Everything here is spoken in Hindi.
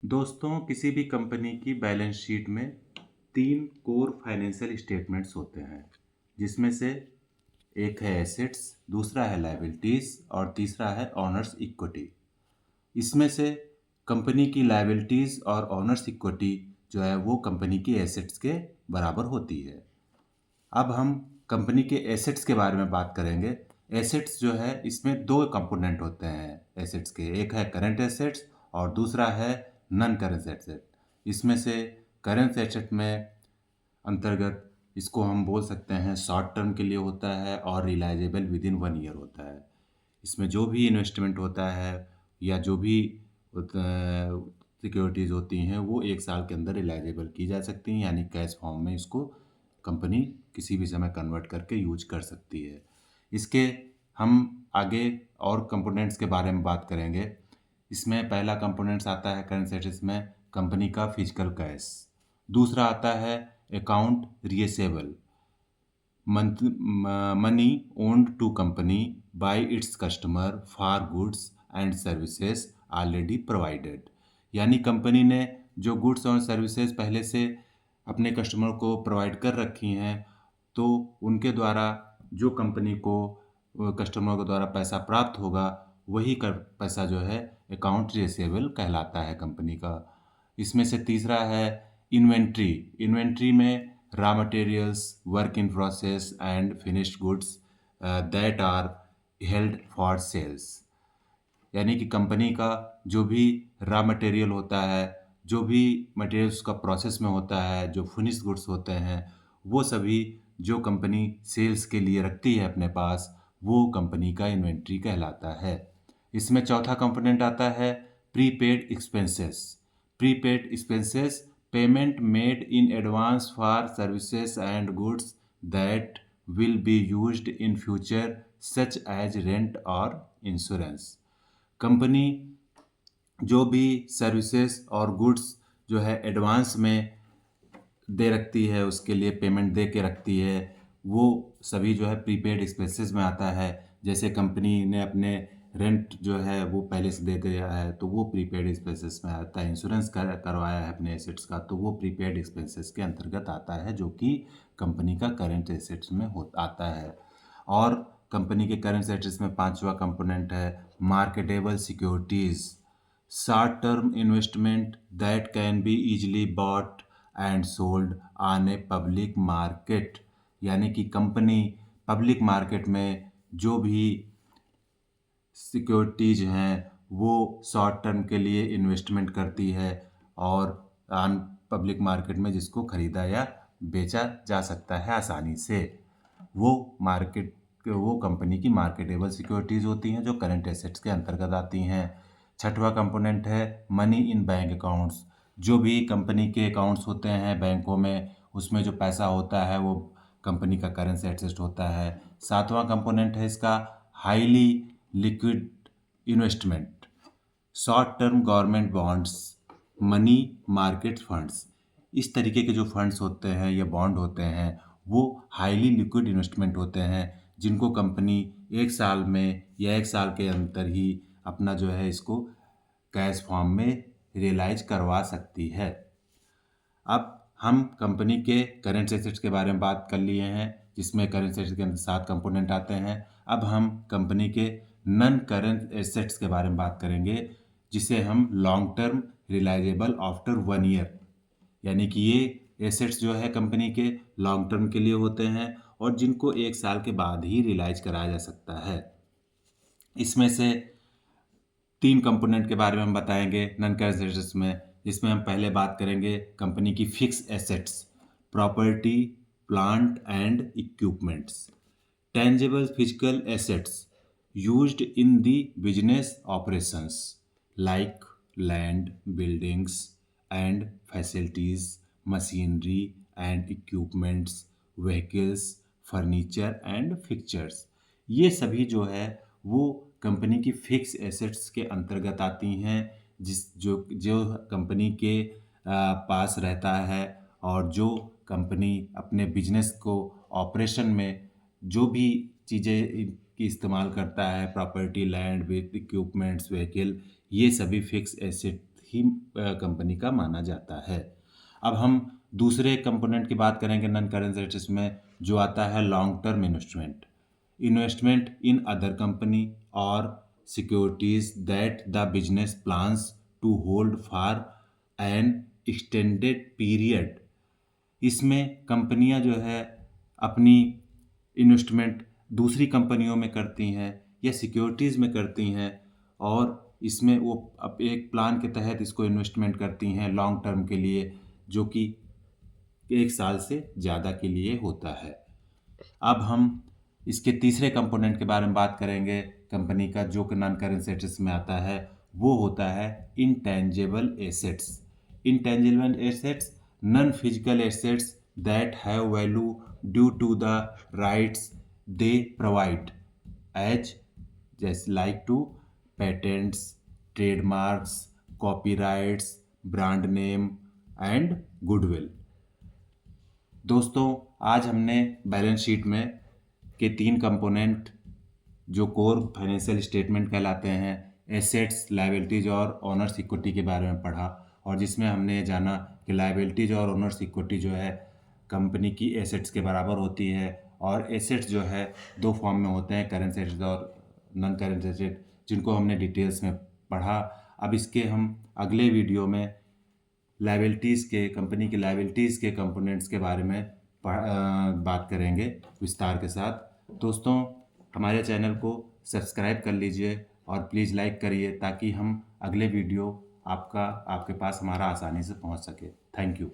दोस्तों, किसी भी कंपनी की बैलेंस शीट में 3 कोर फाइनेंशियल स्टेटमेंट्स होते हैं, जिसमें से एक है एसेट्स, दूसरा है लायबिलिटीज़ और तीसरा है ओनर्स इक्विटी। इसमें से कंपनी की लायबिलिटीज़ और ओनर्स इक्विटी जो है वो कंपनी की एसेट्स के बराबर होती है। अब हम कंपनी के एसेट्स के बारे में बात करेंगे। एसेट्स जो है इसमें 2 कंपोनेंट होते हैं एसेट्स के, एक है करंट एसेट्स और दूसरा है नॉन करंट एसेट। इसमें से करंट एसेट में अंतर्गत इसको हम बोल सकते हैं शॉर्ट टर्म के लिए होता है और रिलाइजेबल विद इन 1 ईयर होता है। इसमें जो भी इन्वेस्टमेंट होता है या जो भी सिक्योरिटीज़ होती हैं वो 1 साल के अंदर रिलाइजेबल की जा सकती हैं, यानी कैश फॉर्म में इसको कंपनी किसी भी समय कन्वर्ट करके यूज कर सकती है। इसके हम आगे और कंपोनेंट्स के बारे में बात करेंगे। इसमें पहला कंपोनेंट्स आता है करंट एसेट्स में कंपनी का फिजिकल कैश। दूसरा आता है account receivable, money owned to company by its customer for goods and services already provided, यानी कंपनी ने जो गुड्स और सर्विसेज पहले से अपने कस्टमर को प्रोवाइड कर रखी हैं, तो उनके द्वारा जो कंपनी को कस्टमर के द्वारा पैसा प्राप्त होगा वही कर पैसा जो है अकाउंट रिसीवेबल कहलाता है कंपनी का। इसमें से तीसरा है इन्वेंट्री। इन्वेंट्री में raw materials, work in process and finished goods that are held for sales, यानी कि कंपनी का जो भी रॉ मटेरियल होता है, जो भी मटेरियल उसका प्रोसेस में होता है, जो फिनिश्ड गुड्स होते हैं, वो सभी जो कंपनी सेल्स के लिए रखती है अपने पास, वो कंपनी का इन्वेंट्री कहलाता है। इसमें चौथा कंपोनेंट आता है prepaid expenses. Prepaid expenses payment made in advance for services and goods that will be used in future such as rent और इंश्योरेंस। कंपनी जो भी सर्विसेज और गुड्स जो है एडवांस में दे रखती है, उसके लिए पेमेंट दे के रखती है, वो सभी जो है प्रीपेड एक्सपेंसेस में आता है। जैसे कंपनी ने अपने रेंट जो है वो पहले से दे दिया है तो वो प्रीपेड एक्सपेंसेस में आता है। इंश्योरेंस करवाया है अपने एसेट्स का तो वो प्रीपेड एक्सपेंसेस के अंतर्गत आता है, जो कि कंपनी का करंट एसेट्स में हो आता है। और कंपनी के करंट एसेट्स में पांचवा कंपोनेंट है marketable securities, short term investment that can be easily bought and sold on a public market, यानी कि कंपनी पब्लिक मार्केट में जो भी सिक्योरिटीज हैं वो शॉर्ट टर्म के लिए इन्वेस्टमेंट करती है और ऑन पब्लिक मार्केट में जिसको खरीदा या बेचा जा सकता है आसानी से, वो कंपनी की मार्केटेबल सिक्योरिटीज़ होती हैं जो करंट एसेट्स के अंतर्गत आती हैं। छठवां कंपोनेंट है मनी इन बैंक अकाउंट्स। जो भी कंपनी के अकाउंट्स होते हैं बैंकों में, उसमें जो पैसा होता है वो कंपनी का करेंसी एसेट होता है। सातवां कंपोनेंट है इसका highly liquid investment, short term government bonds, money market funds. इस तरीके के जो फंड्स होते हैं या बॉन्ड होते हैं वो हाईली लिक्विड इन्वेस्टमेंट होते हैं, जिनको कंपनी 1 साल में या 1 साल के अंदर ही अपना जो है इसको कैश फॉर्म में रियलाइज करवा सकती है। अब हम कंपनी के करेंट एसेट्स के बारे में बात कर लिए हैं, जिसमें करेंट एसेट्स के अंदर 7 कंपोनेंट आते हैं। अब हम कंपनी के नॉन करेंट एसेट्स के बारे में बात करेंगे, जिसे हम long term realisable after 1 year, यानी कि ये एसेट्स जो है कंपनी के लॉन्ग टर्म के लिए होते हैं और जिनको 1 साल के बाद ही रियलाइज कराया जा सकता है। इसमें से 3 कंपोनेंट के बारे में हम बताएंगे नॉन करंट एसेट्स में, जिसमें हम पहले बात करेंगे कंपनी की fix assets, property, plant and equipments. Tangible physical assets used in the business operations like land, buildings and facilities, machinery and equipments, vehicles, furniture and fixtures. ये सभी जो है वो कंपनी की फिक्स एसेट्स के अंतर्गत आती हैं, जिस जो जो कंपनी के पास रहता है और जो कंपनी अपने बिजनेस को ऑपरेशन में जो भी चीज़ें की इस्तेमाल करता है, property, land, with equipments, vehicle, ये सभी फिक्स एसेट ही कंपनी का माना जाता है। अब हम दूसरे कंपोनेंट की बात करेंगे नॉन करेंट एसेट्स में, जो आता है long term investment. Investment in other company और securities that the business plans to hold for an extended period. इसमें कंपनियां जो है अपनी इन्वेस्टमेंट दूसरी कंपनियों में करती हैं या सिक्योरिटीज़ में करती हैं, और इसमें वो अब एक प्लान के तहत इसको इन्वेस्टमेंट करती हैं लॉन्ग टर्म के लिए, जो कि 1 साल से ज़्यादा के लिए होता है। अब हम इसके तीसरे कंपोनेंट के बारे में बात करेंगे कंपनी का, जो कि नॉन करेंट एसेट्स में आता है, वो होता है intangible assets. Intangible assets non physical assets that have value due to the rights they provide as जैसे like to patents, trademarks, copyrights, brand name and goodwill. दोस्तों, आज हमने बैलेंस शीट में के 3 कंपोनेंट जो कोर फाइनेंशियल स्टेटमेंट कहलाते हैं, एसेट्स, लायबिलिटीज और ओनर्स इक्विटी के बारे में पढ़ा, और जिसमें हमने ये जाना कि लायबिलिटीज और ओनर्स इक्विटी जो है कंपनी की एसेट्स के बराबर होती है, और एसेट्स जो है 2 फॉर्म में होते हैं, करेंट एसेट्स और नॉन करेंट एसेट, जिनको हमने डिटेल्स में पढ़ा। अब इसके हम अगले वीडियो में लायबिलिटीज़ के कंपनी की लायबिलिटीज़ के कंपोनेंट्स के बारे में बात करेंगे विस्तार के साथ। दोस्तों, हमारे चैनल को सब्सक्राइब कर लीजिए और प्लीज़ लाइक करिए, ताकि हम अगले वीडियो आपके पास हमारा आसानी से पहुंच सके। Thank you.